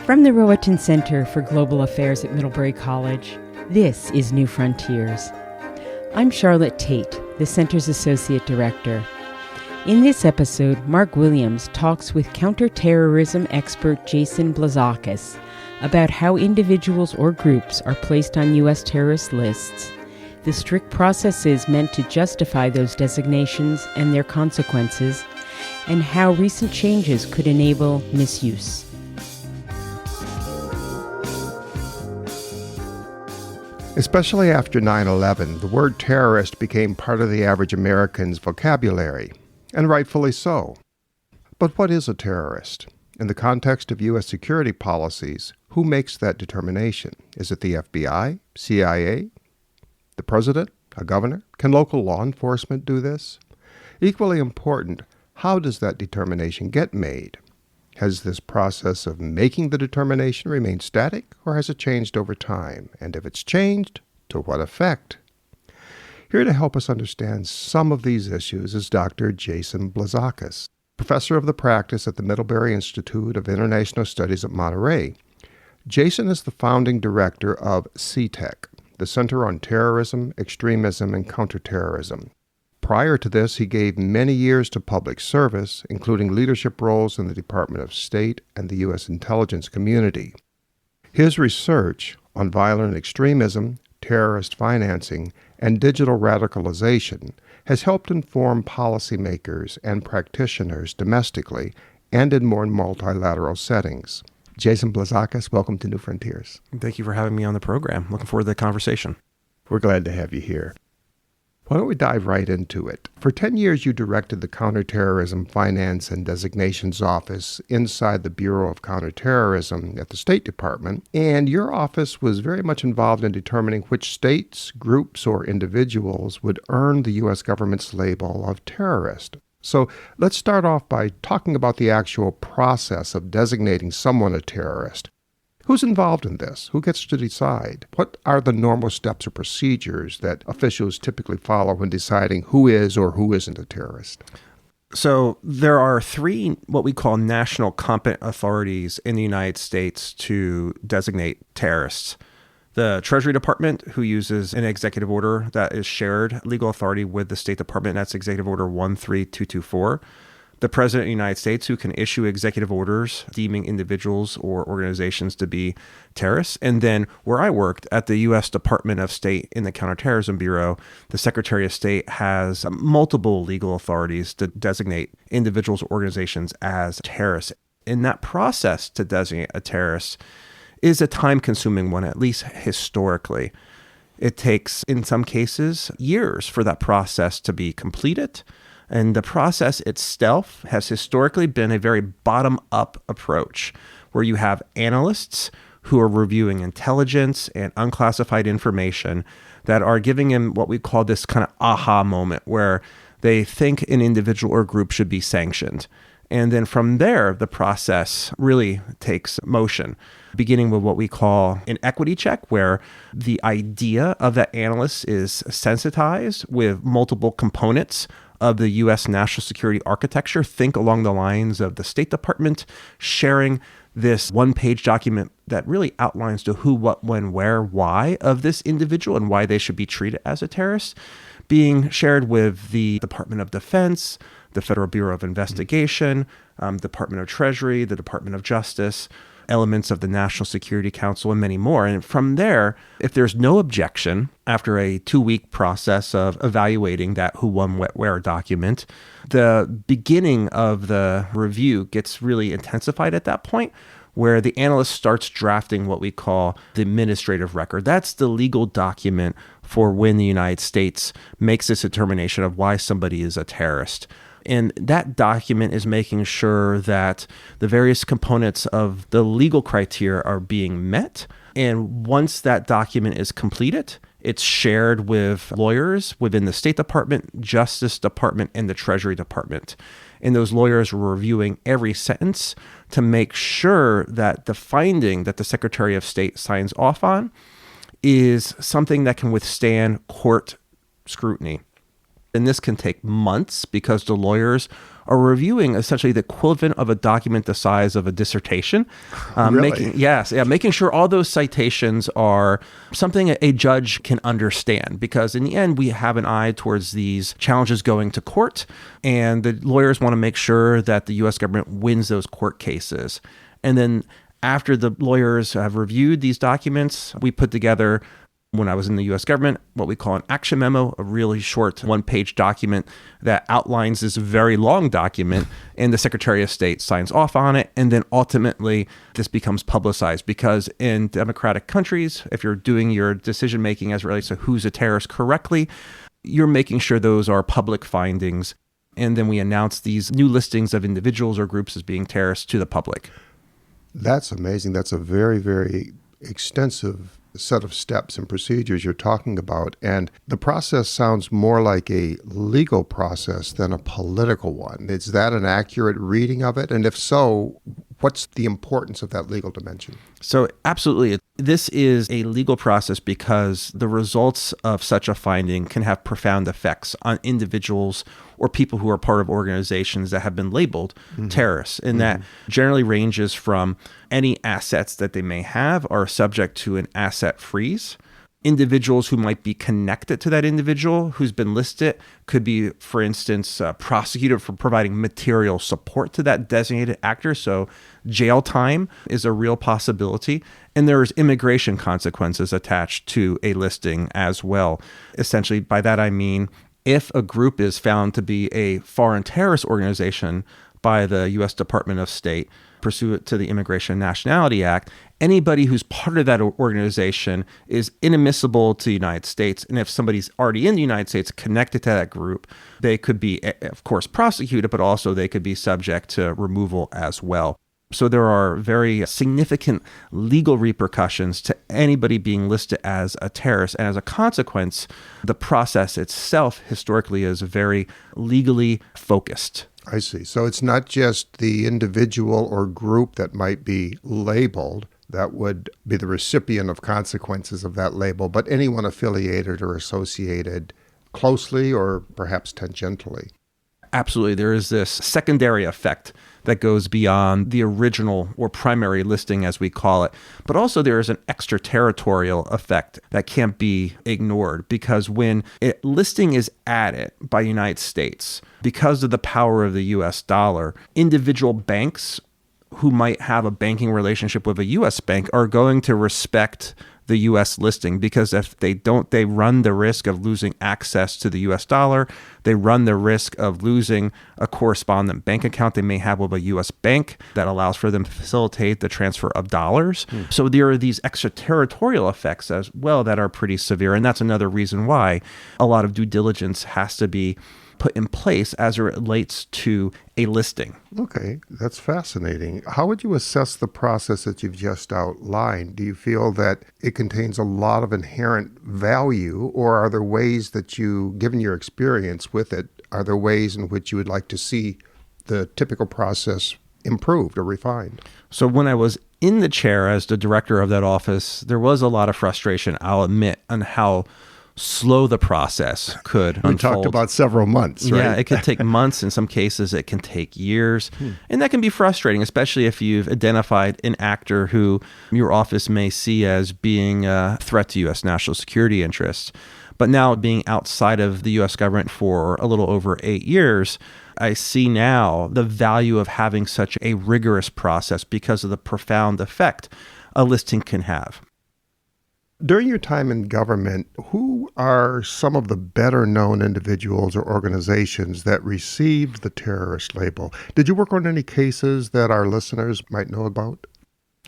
From the Rohatyn Center for Global Affairs at Middlebury College, this is New Frontiers. I'm Charlotte Tate, the center's Associate Director. In this episode, Mark Williams talks with counterterrorism expert Jason Blazakis about how individuals or groups are placed on U.S. terrorist lists, the strict processes meant to justify those designations and their consequences, and how recent changes could enable misuse. Especially after 9/11, the word terrorist became part of the average American's vocabulary, and rightfully so. But what is a terrorist? In the context of U.S. security policies, who makes that determination? Is it the FBI, CIA, the president, a governor? Can local law enforcement do this? Equally important, how does that determination get made? Has this process of making the determination remained static, or has it changed over time? And if it's changed, to what effect? Here to help us understand some of these issues is Dr. Jason Blazakis, professor of the practice at the Middlebury Institute of International Studies at Monterey. Jason is the founding director of CTEC, the Center on Terrorism, Extremism, and Counterterrorism. Prior to this, he gave many years to public service, including leadership roles in the Department of State and the U.S. intelligence community. His research on violent extremism, terrorist financing, and digital radicalization has helped inform policymakers and practitioners domestically and in more multilateral settings. Jason Blazakis, welcome to New Frontiers. Thank you for having me on the program. Looking forward to the conversation. We're glad to have you here. Why don't we dive right into it? For 10 years, you directed the Counterterrorism Finance and Designations Office inside the Bureau of Counterterrorism at the State Department, and your office was very much involved in determining which states, groups, or individuals would earn the U.S. government's label of terrorist. So let's start off by talking about the actual process of designating someone a terrorist. Who's involved in this? Who gets to decide? What are the normal steps or procedures that officials typically follow when deciding who is or who isn't a terrorist? So there are three what we call national competent authorities in the United States to designate terrorists. The Treasury Department, who uses an executive order that is shared legal authority with the State Department, that's Executive Order 13224. The President of the United States, who can issue executive orders deeming individuals or organizations to be terrorists. And then where I worked at the U.S. Department of State in the Counterterrorism Bureau, the Secretary of State has multiple legal authorities to designate individuals or organizations as terrorists. And that process to designate a terrorist is a time-consuming one, at least historically. It takes, in some cases, years for that process to be completed. And the process itself has historically been a very bottom-up approach, where you have analysts who are reviewing intelligence and unclassified information that are giving him what we call this kind of aha moment, where they think an individual or group should be sanctioned. And then from there, the process really takes motion, beginning with what we call an equity check, where the idea of that analyst is sensitized with multiple components of the U.S. national security architecture. Think along the lines of the State Department sharing this one-page document that really outlines the who, what, when, where, why of this individual and why they should be treated as a terrorist, being shared with the Department of Defense, the Federal Bureau of Investigation, Department of Treasury, the Department of Justice, elements of the National Security Council, and many more. And from there, if there's no objection after a 2-week process of evaluating that who, when, what, where document, the beginning of the review gets really intensified at that point, where the analyst starts drafting what we call the administrative record. That's the legal document for when the United States makes this determination of why somebody is a terrorist. And that document is making sure that the various components of the legal criteria are being met. And once that document is completed, it's shared with lawyers within the State Department, Justice Department, and the Treasury Department. And those lawyers are reviewing every sentence to make sure that the finding that the Secretary of State signs off on is something that can withstand court scrutiny. And this can take months because the lawyers are reviewing essentially the equivalent of a document the size of a dissertation. Really? Making sure all those citations are something a judge can understand, because in the end, we have an eye towards these challenges going to court, and the lawyers want to make sure that the U.S. government wins those court cases. And then after the lawyers have reviewed these documents, we put together, when I was in the U.S. government, what we call an action memo, a really short one-page document that outlines this very long document, and the Secretary of State signs off on it. And then ultimately, this becomes publicized, because in democratic countries, if you're doing your decision-making as it relates to who's a terrorist correctly, you're making sure those are public findings. And then we announce these new listings of individuals or groups as being terrorists to the public. That's amazing. That's a very, very extensive set of steps and procedures you're talking about. And the process sounds more like a legal process than a political one. Is that an accurate reading of it? And if so, what's the importance of that legal dimension? So absolutely. This is a legal process because the results of such a finding can have profound effects on individuals or people who are part of organizations that have been labeled terrorists. And that generally ranges from any assets that they may have are subject to an asset freeze. Individuals who might be connected to that individual who's been listed could be, for instance, prosecuted for providing material support to that designated actor. So jail time is a real possibility. And there's immigration consequences attached to a listing as well. Essentially, by that I mean, if a group is found to be a foreign terrorist organization by the U.S. Department of State, pursuant to the Immigration and Nationality Act, anybody who's part of that organization is inadmissible to the United States. And if somebody's already in the United States connected to that group, they could be, of course, prosecuted, but also they could be subject to removal as well. So there are very significant legal repercussions to anybody being listed as a terrorist. And as a consequence, the process itself historically is very legally focused. I see. So it's not just the individual or group that might be labeled that would be the recipient of consequences of that label, but anyone affiliated or associated closely or perhaps tangentially. Absolutely. There is this secondary effect that goes beyond the original or primary listing, as we call it. But also there is an extraterritorial effect that can't be ignored, because when a listing is added by the United States, because of the power of the US dollar, individual banks who might have a banking relationship with a US bank are going to respect the U.S. listing, because if they don't, they run the risk of losing access to the U.S. dollar. They run the risk of losing a correspondent bank account they may have with a U.S. bank that allows for them to facilitate the transfer of dollars. So there are these extraterritorial effects as well that are pretty severe. And that's another reason why a lot of due diligence has to be put in place as it relates to a listing. Okay, that's fascinating. How would you assess the process that you've just outlined? Do you feel that it contains a lot of inherent value, or are there ways that you, given your experience with it, are there ways in which you would like to see the typical process improved or refined? So when I was in the chair as the director of that office, there was a lot of frustration, I'll admit, on how slow the process could unfold. We talked about several months, right? Yeah, it could take months. In some cases, it can take years. And that can be frustrating, especially if you've identified an actor who your office may see as being a threat to U.S. national security interests. But now, being outside of the U.S. government for a little over 8 years, I see now the value of having such a rigorous process because of the profound effect a listing can have. During your time in government, who are some of the better known individuals or organizations that received the terrorist label? Did you work on any cases that our listeners might know about?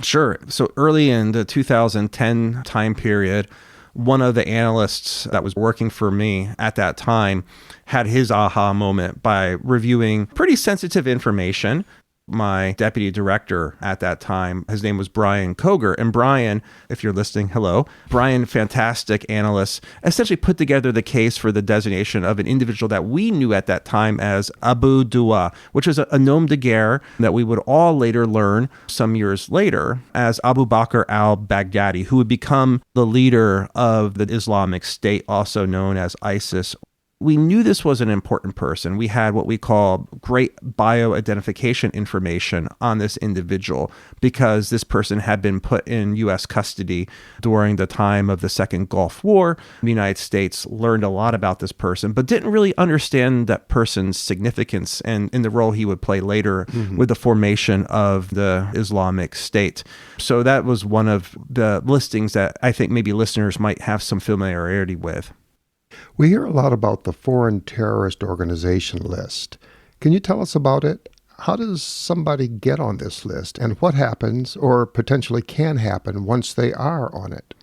Sure. So early in the 2010 time period, one of the analysts that was working for me at that time had his aha moment by reviewing pretty sensitive information. My deputy director at that time, his name was Brian Koger. And Brian, if you're listening, hello. Brian, fantastic analyst, essentially put together the case for the designation of an individual that we knew at that time as Abu Dua, which is a nom de guerre that we would all later learn some years later as Abu Bakr al-Baghdadi, who would become the leader of the Islamic State, also known as ISIS. We knew this was an important person. We had what we call great bioidentification information on this individual because this person had been put in U.S. custody during the time of the Second Gulf War. The United States learned a lot about this person, but didn't really understand that person's significance and in the role he would play later with the formation of the Islamic State. So that was one of the listings that I think maybe listeners might have some familiarity with. We hear a lot about the Foreign Terrorist Organization list. Can you tell us about it? How does somebody get on this list, and what happens or potentially can happen once they are on it?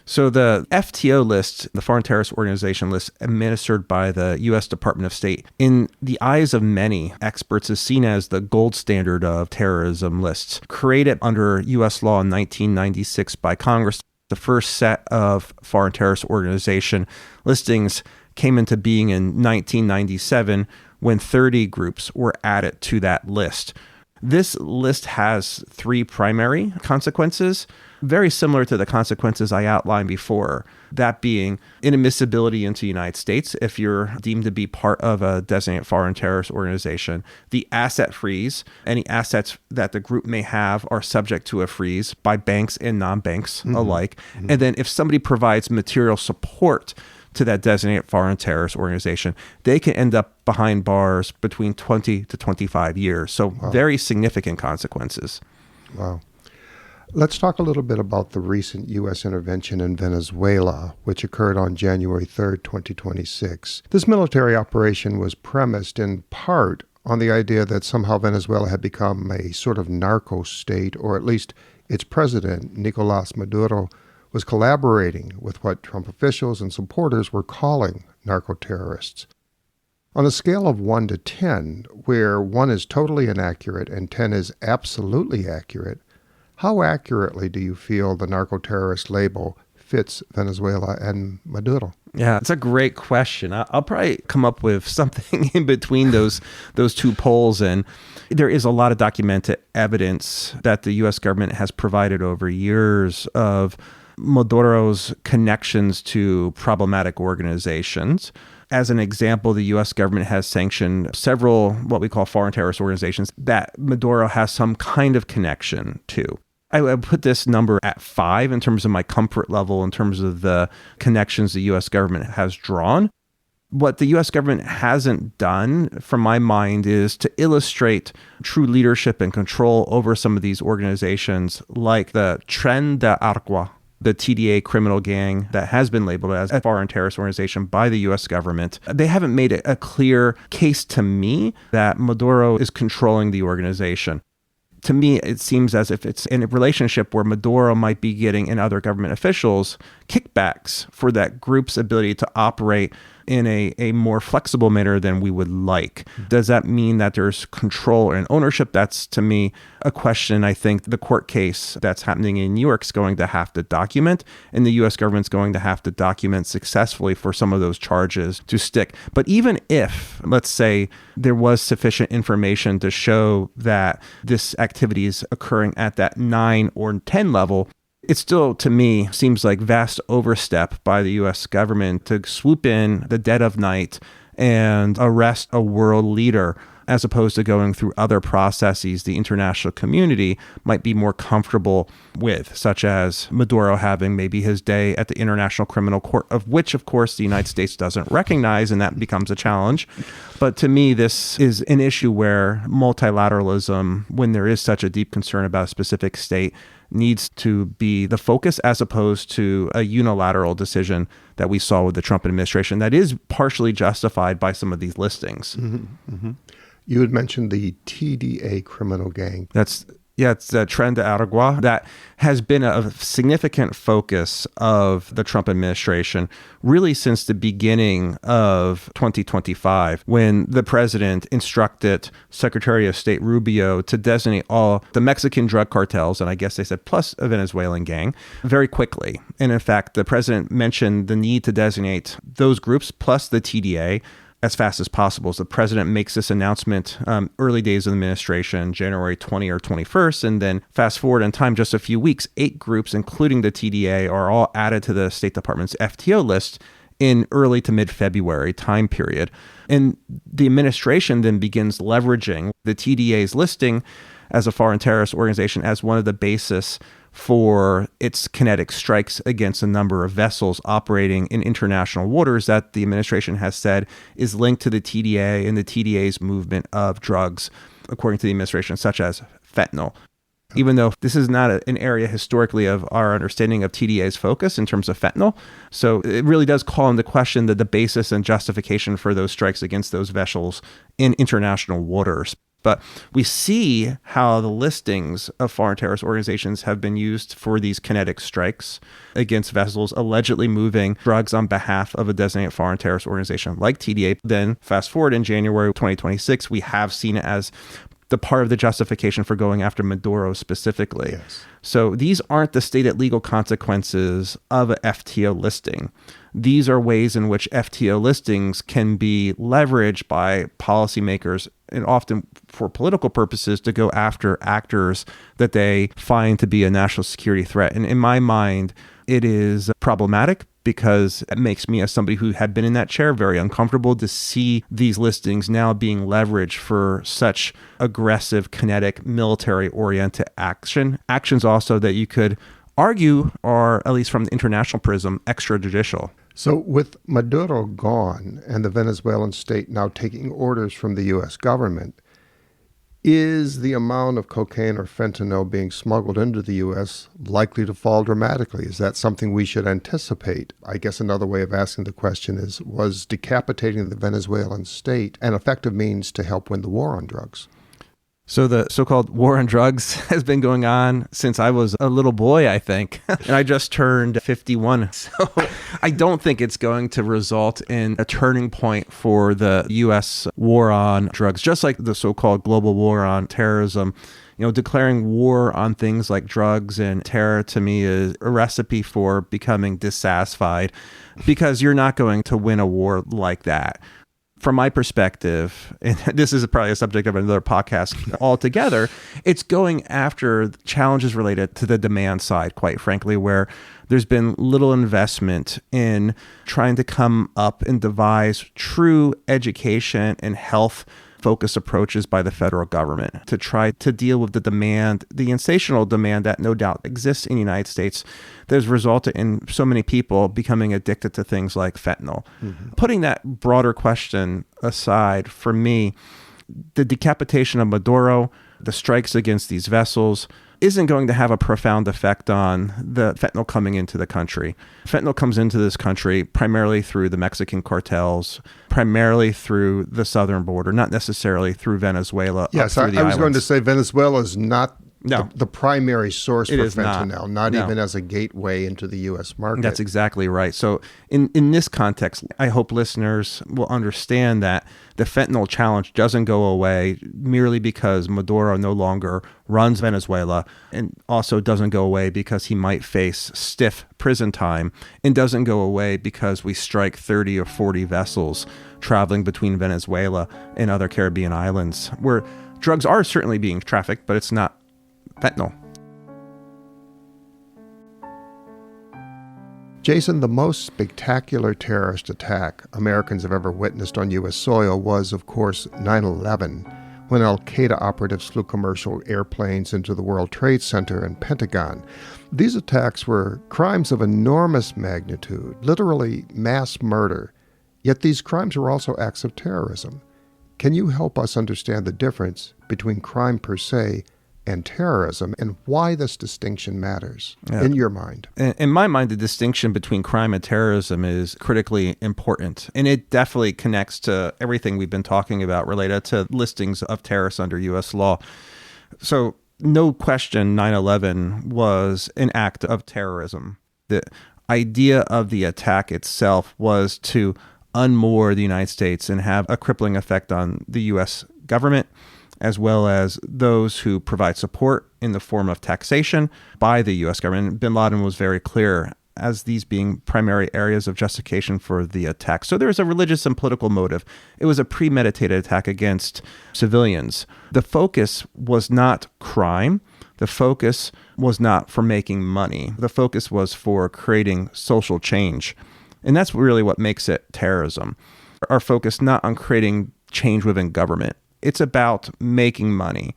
So the FTO list, the Foreign Terrorist Organization list, administered by the U.S. Department of State, in the eyes of many experts is seen as the gold standard of terrorism lists. Created under U.S. law in 1996 by Congress, the first set of foreign terrorist organization listings came into being in 1997 when 30 groups were added to that list. This list has three primary consequences, very similar to the consequences I outlined before, that being inadmissibility into the United States if you're deemed to be part of a designated foreign terrorist organization, the asset freeze, any assets that the group may have are subject to a freeze by banks and non-banks alike, and then if somebody provides material support to that designated foreign terrorist organization, they can end up behind bars between 20 to 25 years. So very significant consequences. Wow. Let's talk a little bit about the recent U.S. intervention in Venezuela, which occurred on January 3rd, 2026. This military operation was premised in part on the idea that somehow Venezuela had become a sort of narco state, or at least its president, Nicolás Maduro, was collaborating with what Trump officials and supporters were calling narco-terrorists. On a scale of 1 to 10, where 1 is totally inaccurate and 10 is absolutely accurate, how accurately do you feel the narco-terrorist label fits Venezuela and Maduro? Yeah, it's a great question. I'll probably come up with something in between those two polls. And there is a lot of documented evidence that the U.S. government has provided over years of Maduro's connections to problematic organizations. As an example, the U.S. government has sanctioned several what we call foreign terrorist organizations that Maduro has some kind of connection to. I would put this number at 5 in terms of my comfort level, in terms of the connections the U.S. government has drawn. What the U.S. government hasn't done, from my mind, is to illustrate true leadership and control over some of these organizations, like the Tren de Aragua, the TDA criminal gang that has been labeled as a foreign terrorist organization by the U.S. government. They haven't made it a clear case to me that Maduro is controlling the organization. To me, it seems as if it's in a relationship where Maduro might be getting, and other government officials, kickbacks for that group's ability to operate in a more flexible manner than we would like. Does that mean that there's control and ownership? That's, to me, a question I think the court case that's happening in New York is going to have to document, and the U.S. government's going to have to document successfully for some of those charges to stick. But even if, let's say, there was sufficient information to show that this activity is occurring at that 9 or 10 level, it still, to me, seems like vast overstep by the U.S. government to swoop in the dead of night and arrest a world leader, as opposed to going through other processes the international community might be more comfortable with, such as Maduro having maybe his day at the International Criminal Court, of which, of course, the United States doesn't recognize, and that becomes a challenge. But to me, this is an issue where multilateralism, when there is such a deep concern about a specific state, needs to be the focus, as opposed to a unilateral decision that we saw with the Trump administration that is partially justified by some of these listings. You had mentioned the TDA criminal gang. It's the Tren de Aragua that has been a significant focus of the Trump administration really since the beginning of 2025, when the president instructed Secretary of State Rubio to designate all the Mexican drug cartels, and I guess they said plus a Venezuelan gang, very quickly. And in fact, the president mentioned the need to designate those groups plus the TDA as fast as possible. So the president makes this announcement early days of the administration, January 20 or 21st, and then fast forward in time just a few weeks, 8 groups, including the TDA, are all added to the State Department's FTO list in early to mid-February time period. And the administration then begins leveraging the TDA's listing as a foreign terrorist organization as one of the basis for its kinetic strikes against a number of vessels operating in international waters that the administration has said is linked to the TDA and the TDA's movement of drugs, according to the administration, such as fentanyl. Even though this is not an area historically of our understanding of TDA's focus in terms of fentanyl. So it really does call into question the basis and justification for those strikes against those vessels in international waters. But we see how the listings of foreign terrorist organizations have been used for these kinetic strikes against vessels allegedly moving drugs on behalf of a designated foreign terrorist organization like TDA. Then fast forward in January 2026, we have seen it as the part of the justification for going after Maduro specifically. Yes. So these aren't the stated legal consequences of a FTO listing. These are ways in which FTO listings can be leveraged by policymakers and often for political purposes to go after actors that they find to be a national security threat. And in my mind, it is problematic because it makes me, as somebody who had been in that chair, very uncomfortable to see these listings now being leveraged for such aggressive, kinetic, military-oriented actions also that you could argue are, at least from the international prism, extrajudicial. So with Maduro gone and the Venezuelan state now taking orders from the U.S. government, is the amount of cocaine or fentanyl being smuggled into the U.S. likely to fall dramatically? Is that something we should anticipate? I guess another way of asking the question is, was decapitating the Venezuelan state an effective means to help win the war on drugs? So the so-called war on drugs has been going on since I was a little boy, I think. And I just turned 51. So I don't think it's going to result in a turning point for the U.S. war on drugs, just like the so-called global war on terrorism. You know, declaring war on things like drugs and terror to me is a recipe for becoming dissatisfied because you're not going to win a war like that. From my perspective, and this is probably a subject of another podcast altogether, it's going after challenges related to the demand side, quite frankly, where there's been little investment in trying to come up and devise true education and health focused approaches by the federal government to try to deal with the demand, the insatiable demand that no doubt exists in the United States that has resulted in so many people becoming addicted to things like fentanyl. Mm-hmm. Putting that broader question aside, for me, the decapitation of Maduro, the strikes against these vessels, isn't going to have a profound effect on the fentanyl coming into the country. Fentanyl comes into this country primarily through the Mexican cartels, primarily through the southern border, not necessarily through Venezuela. Yes, I was going to say Venezuela is not the primary source for fentanyl, not even as a gateway into the U.S. market. That's exactly right. So in this context, I hope listeners will understand that the fentanyl challenge doesn't go away merely because Maduro no longer runs Venezuela, and also doesn't go away because he might face stiff prison time, and doesn't go away because we strike 30 or 40 vessels traveling between Venezuela and other Caribbean islands where drugs are certainly being trafficked, but it's not fentanyl. Jason, the most spectacular terrorist attack Americans have ever witnessed on U.S. soil was, of course, 9/11, when al-Qaeda operatives flew commercial airplanes into the World Trade Center and Pentagon. These attacks were crimes of enormous magnitude, literally mass murder. Yet these crimes were also acts of terrorism. Can you help us understand the difference between crime per se and terrorism, and why this distinction matters in your mind? In my mind, the distinction between crime and terrorism is critically important, and it definitely connects to everything we've been talking about related to listings of terrorists under U.S. law. So no question, 9/11 was an act of terrorism. The idea of the attack itself was to unmoor the United States and have a crippling effect on the U.S. government, as well as those who provide support in the form of taxation by the U.S. government. Bin Laden was very clear as these being primary areas of justification for the attack. So there was a religious and political motive. It was a premeditated attack against civilians. The focus was not crime. The focus was not for making money. The focus was for creating social change. And that's really what makes it terrorism. Our focus not on creating change within government. It's about making money.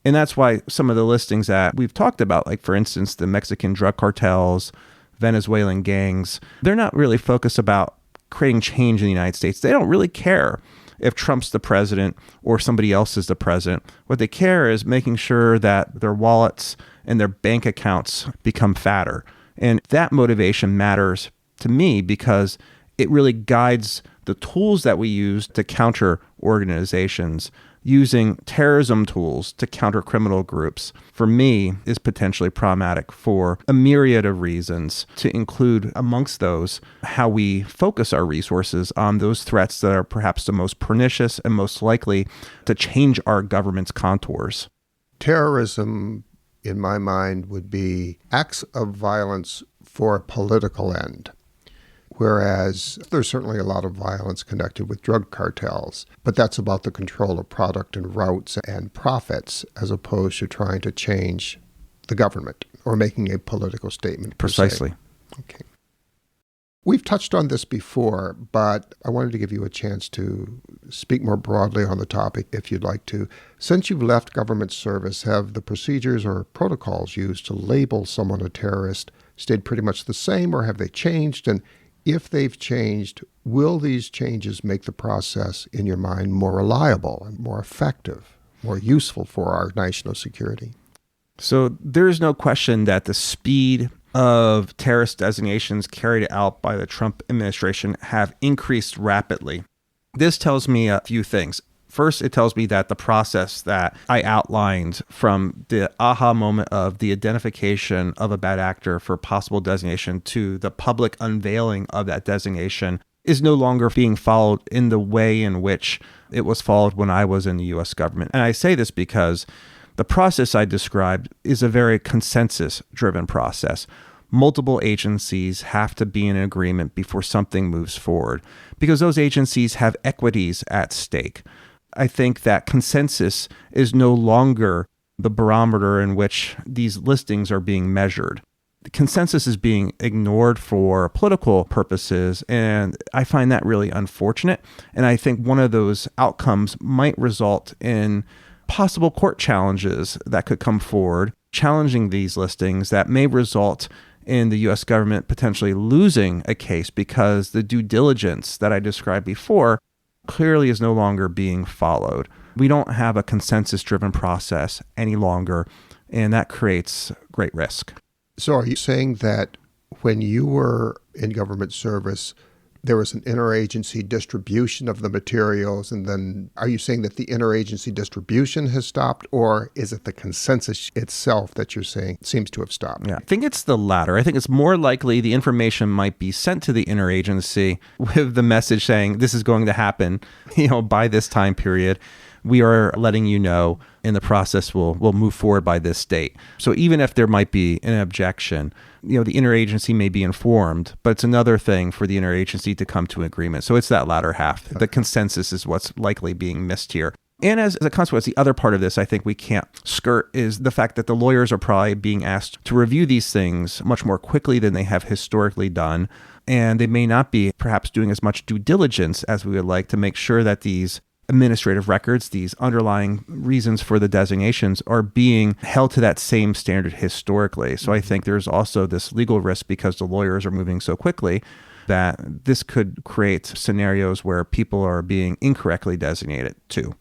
And that's why some of the listings that we've talked about, like for instance, the Mexican drug cartels, Venezuelan gangs, they're not really focused about creating change in the United States. They don't really care if Trump's the president or somebody else is the president. What they care is making sure that their wallets and their bank accounts become fatter. And that motivation matters to me because it really guides the tools that we use to counter organizations. Using terrorism tools to counter criminal groups, for me, is potentially problematic for a myriad of reasons, to include amongst those how we focus our resources on those threats that are perhaps the most pernicious and most likely to change our government's contours. Terrorism, in my mind, would be acts of violence for a political end. Whereas there's certainly a lot of violence connected with drug cartels, but that's about the control of product and routes and profits as opposed to trying to change the government or making a political statement. Precisely. Okay. We've touched on this before, but I wanted to give you a chance to speak more broadly on the topic if you'd like to. Since you've left government service, have the procedures or protocols used to label someone a terrorist stayed pretty much the same, or have they changed? And if they've changed, will these changes make the process, in your mind, more reliable and more effective, more useful for our national security? So there is no question that the speed of terrorist designations carried out by the Trump administration have increased rapidly. This tells me a few things. First, it tells me that the process that I outlined from the aha moment of the identification of a bad actor for possible designation to the public unveiling of that designation is no longer being followed in the way in which it was followed when I was in the U.S. government. And I say this because the process I described is a very consensus-driven process. Multiple agencies have to be in agreement before something moves forward because those agencies have equities at stake. I think that consensus is no longer the barometer in which these listings are being measured. The consensus is being ignored for political purposes, and I find that really unfortunate. And I think one of those outcomes might result in possible court challenges that could come forward, challenging these listings that may result in the U.S. government potentially losing a case because the due diligence that I described before clearly is no longer being followed. We don't have a consensus-driven process any longer, and that creates great risk. So are you saying that when you were in government service, there was an interagency distribution of the materials, and then are you saying that the interagency distribution has stopped, or is it the consensus itself that you're saying seems to have stopped? Yeah, I think it's the latter. I think it's more likely the information might be sent to the interagency with the message saying this is going to happen, by this time period. We are letting you know, and the process will move forward by this date. So even if there might be an objection, the interagency may be informed, but it's another thing for the interagency to come to an agreement. So it's that latter half. The consensus is what's likely being missed here. And as a consequence, the other part of this I think we can't skirt is the fact that the lawyers are probably being asked to review these things much more quickly than they have historically done. And they may not be perhaps doing as much due diligence as we would like to make sure that these administrative records, these underlying reasons for the designations, are being held to that same standard historically. So I think there's also this legal risk because the lawyers are moving so quickly that this could create scenarios where people are being incorrectly designated too.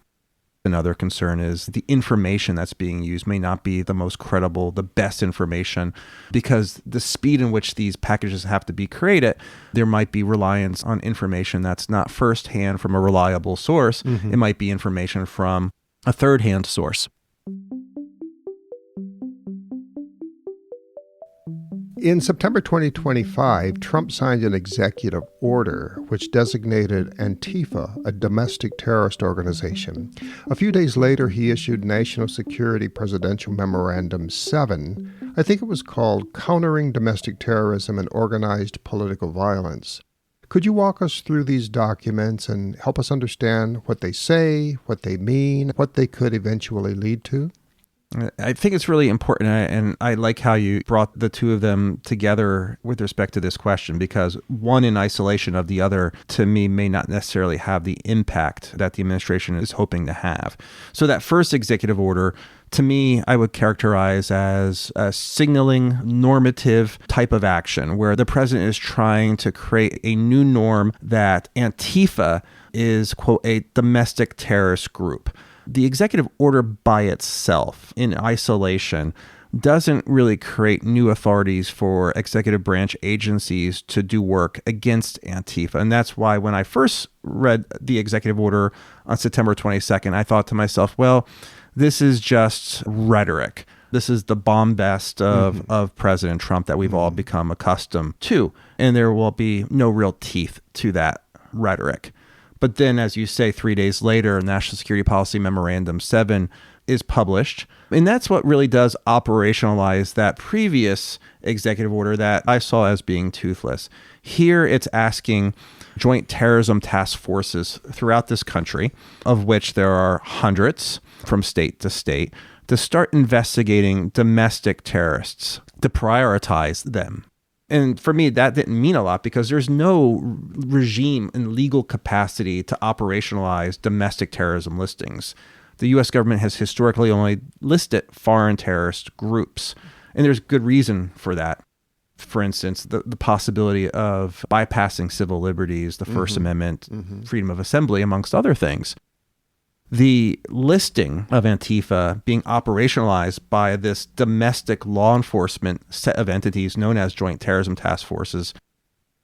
Another concern is the information that's being used may not be the most credible, the best information, because the speed in which these packages have to be created, there might be reliance on information that's not firsthand from a reliable source. Mm-hmm. It might be information from a third-hand source. In September 2025, Trump signed an executive order which designated Antifa a domestic terrorist organization. A few days later, he issued National Security Presidential Memorandum 7. I think it was called Countering Domestic Terrorism and Organized Political Violence. Could you walk us through these documents and help us understand what they say, what they mean, what they could eventually lead to? I think it's really important, and I like how you brought the two of them together with respect to this question, because one in isolation of the other, to me, may not necessarily have the impact that the administration is hoping to have. So that first executive order, to me, I would characterize as a signaling normative type of action where the president is trying to create a new norm that Antifa is, quote, a domestic terrorist group. The executive order by itself, in isolation, doesn't really create new authorities for executive branch agencies to do work against Antifa. And that's why when I first read the executive order on September 22nd, I thought to myself, well, this is just rhetoric. This is the bombast of President Trump that we've all become accustomed to. And there will be no real teeth to that rhetoric. But then, as you say, 3 days later, National Security Policy Memorandum 7 is published. And that's what really does operationalize that previous executive order that I saw as being toothless. Here, it's asking joint terrorism task forces throughout this country, of which there are hundreds from state to state, to start investigating domestic terrorists, to prioritize them. And for me, that didn't mean a lot because there's no regime and legal capacity to operationalize domestic terrorism listings. The U.S. government has historically only listed foreign terrorist groups, and there's good reason for that. For instance, the possibility of bypassing civil liberties, the First Amendment, freedom of assembly, amongst other things. The listing of Antifa being operationalized by this domestic law enforcement set of entities known as Joint Terrorism Task Forces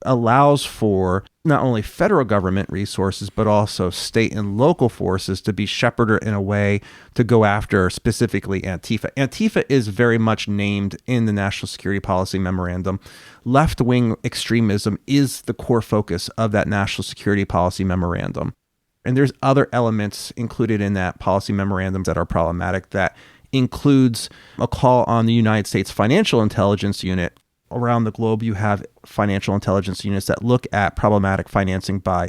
allows for not only federal government resources, but also state and local forces to be shepherded in a way to go after specifically Antifa. Antifa is very much named in the National Security Policy Memorandum. Left-wing extremism is the core focus of that National Security Policy Memorandum. And there's other elements included in that policy memorandum that are problematic. That includes a call on the United States Financial Intelligence Unit. Around the globe, you have financial intelligence units that look at problematic financing by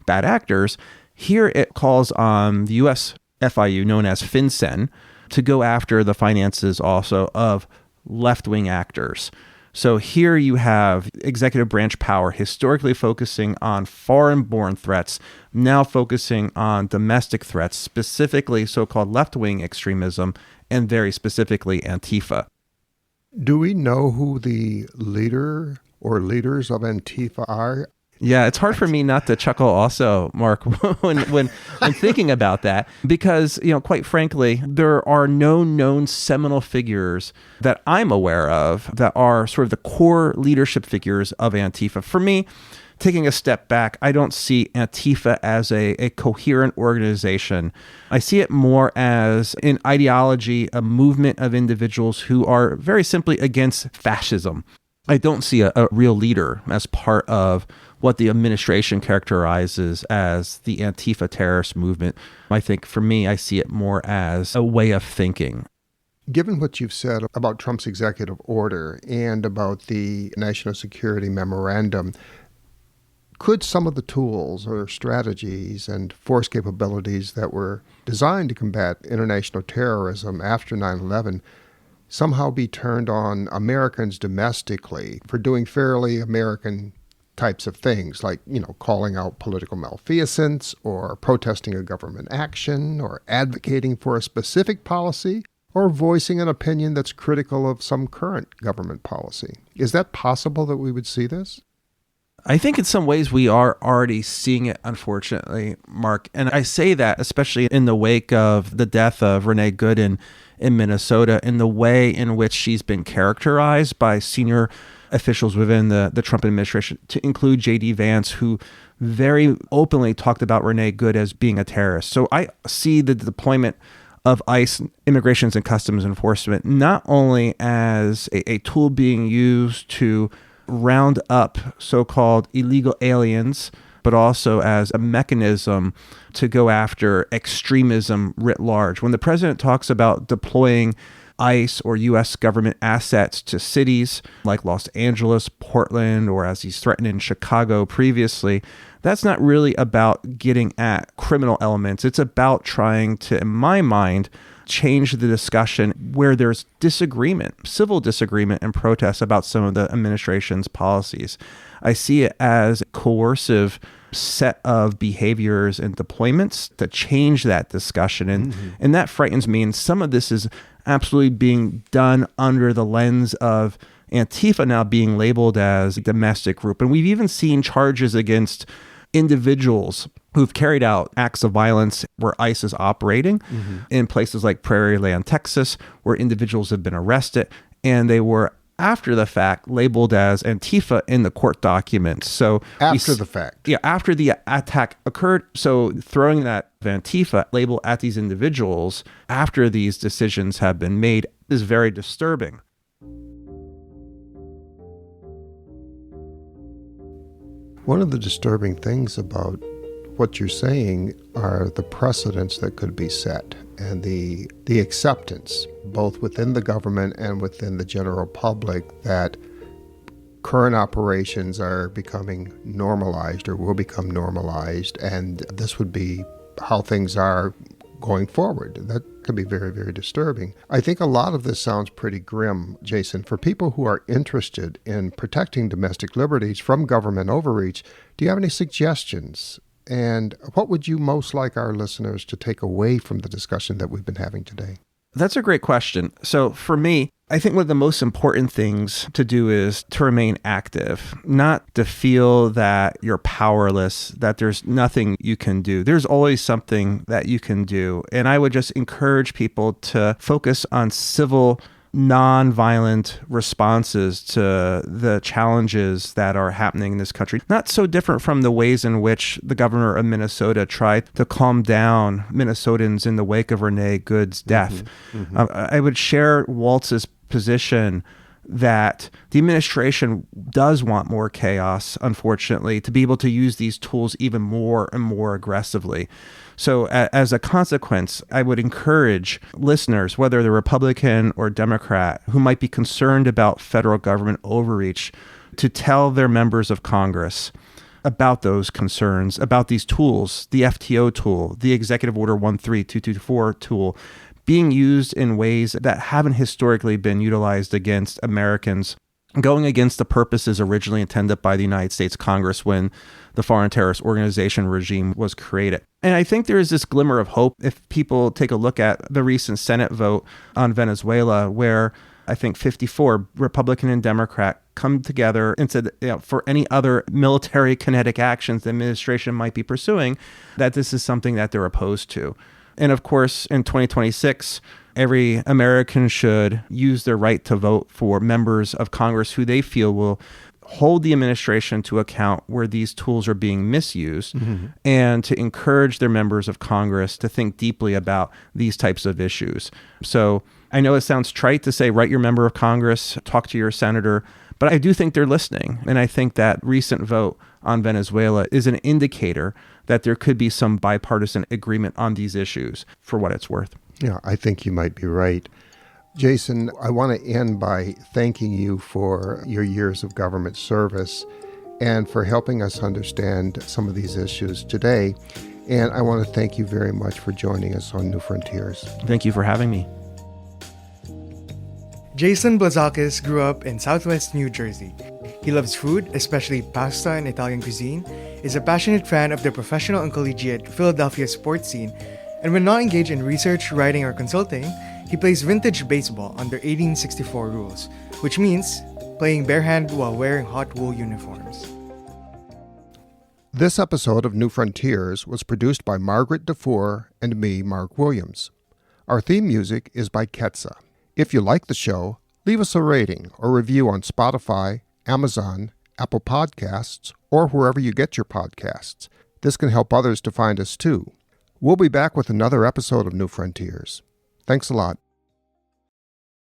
bad actors. Here, it calls on the U.S. FIU, known as FinCEN, to go after the finances also of left-wing actors. So here you have executive branch power historically focusing on foreign-born threats, now focusing on domestic threats, specifically so-called left-wing extremism, and very specifically Antifa. Do we know who the leader or leaders of Antifa are? Yeah, it's hard for me not to chuckle also, Mark, when thinking about that, because, quite frankly, there are no known seminal figures that I'm aware of that are sort of the core leadership figures of Antifa. For me, taking a step back, I don't see Antifa as a coherent organization. I see it more as an ideology, a movement of individuals who are very simply against fascism. I don't see a real leader as part of what the administration characterizes as the Antifa terrorist movement. I think for me, I see it more as a way of thinking. Given what you've said about Trump's executive order and about the National Security Memorandum, could some of the tools or strategies and force capabilities that were designed to combat international terrorism after 9/11 somehow be turned on Americans domestically for doing fairly American types of things, like, calling out political malfeasance or protesting a government action or advocating for a specific policy or voicing an opinion that's critical of some current government policy? Is that possible that we would see this? I think in some ways we are already seeing it, unfortunately, Mark. And I say that especially in the wake of the death of Renee Good in Minnesota, in the way in which she's been characterized by senior officials within the Trump administration, to include J.D. Vance, who very openly talked about Renee Good as being a terrorist. So I see the deployment of ICE, Immigrations and Customs Enforcement, not only as a tool being used to round up so-called illegal aliens, but also as a mechanism to go after extremism writ large. When the president talks about deploying ICE or U.S. government assets to cities like Los Angeles, Portland, or as he's threatened in Chicago previously, that's not really about getting at criminal elements. It's about trying to, in my mind, change the discussion where there's disagreement, civil disagreement and protests about some of the administration's policies. I see it as a coercive set of behaviors and deployments to change that discussion. And that frightens me. And some of this is absolutely being done under the lens of Antifa now being labeled as a domestic group. And we've even seen charges against individuals who've carried out acts of violence where ICE is operating in places like Prairie Land, Texas, where individuals have been arrested and they were after the fact labeled as Antifa in the court documents. So after the fact. Yeah, after the attack occurred. So throwing that Antifa label at these individuals after these decisions have been made is very disturbing. One of the disturbing things about what you're saying are the precedents that could be set and the acceptance, both within the government and within the general public, that current operations are becoming normalized or will become normalized, and this would be how things are going forward. That can be very, very disturbing. I think a lot of this sounds pretty grim, Jason. For people who are interested in protecting domestic liberties from government overreach, do you have any suggestions? And what would you most like our listeners to take away from the discussion that we've been having today? That's a great question. So for me, I think one of the most important things to do is to remain active, not to feel that you're powerless, that there's nothing you can do. There's always something that you can do. And I would just encourage people to focus on civil, non-violent responses to the challenges that are happening in this country. Not so different from the ways in which the governor of Minnesota tried to calm down Minnesotans in the wake of Renee Good's death. I would share Waltz's position that the administration does want more chaos, unfortunately, to be able to use these tools even more and more aggressively. So as a consequence, I would encourage listeners, whether they're Republican or Democrat, who might be concerned about federal government overreach, to tell their members of Congress about those concerns, about these tools, the FTO tool, the Executive Order 13224 tool, being used in ways that haven't historically been utilized against Americans, going against the purposes originally intended by the United States Congress when the Foreign Terrorist Organization regime was created. And I think there is this glimmer of hope if people take a look at the recent Senate vote on Venezuela, where I think 54 Republican and Democrat come together and said, for any other military kinetic actions the administration might be pursuing, that this is something that they're opposed to. And of course, in 2026, every American should use their right to vote for members of Congress who they feel will hold the administration to account where these tools are being misused, and to encourage their members of Congress to think deeply about these types of issues. So I know it sounds trite to say, write your member of Congress, talk to your senator, but I do think they're listening. And I think that recent vote on Venezuela is an indicator that there could be some bipartisan agreement on these issues, for what it's worth. Yeah, I think you might be right. Jason, I want to end by thanking you for your years of government service and for helping us understand some of these issues today. And I want to thank you very much for joining us on New Frontiers. Thank you for having me. Jason Blazakis grew up in Southwest New Jersey. He loves food, especially pasta and Italian cuisine, is a passionate fan of the professional and collegiate Philadelphia sports scene, and when not engaged in research, writing, or consulting, he plays vintage baseball under 1864 rules, which means playing barehand while wearing hot wool uniforms. This episode of New Frontiers was produced by Margaret DeFoor and me, Mark Williams. Our theme music is by Kestra. If you like the show, leave us a rating or review on Spotify, Amazon, Apple Podcasts, or wherever you get your podcasts. This can help others to find us too. We'll be back with another episode of New Frontiers. Thanks a lot.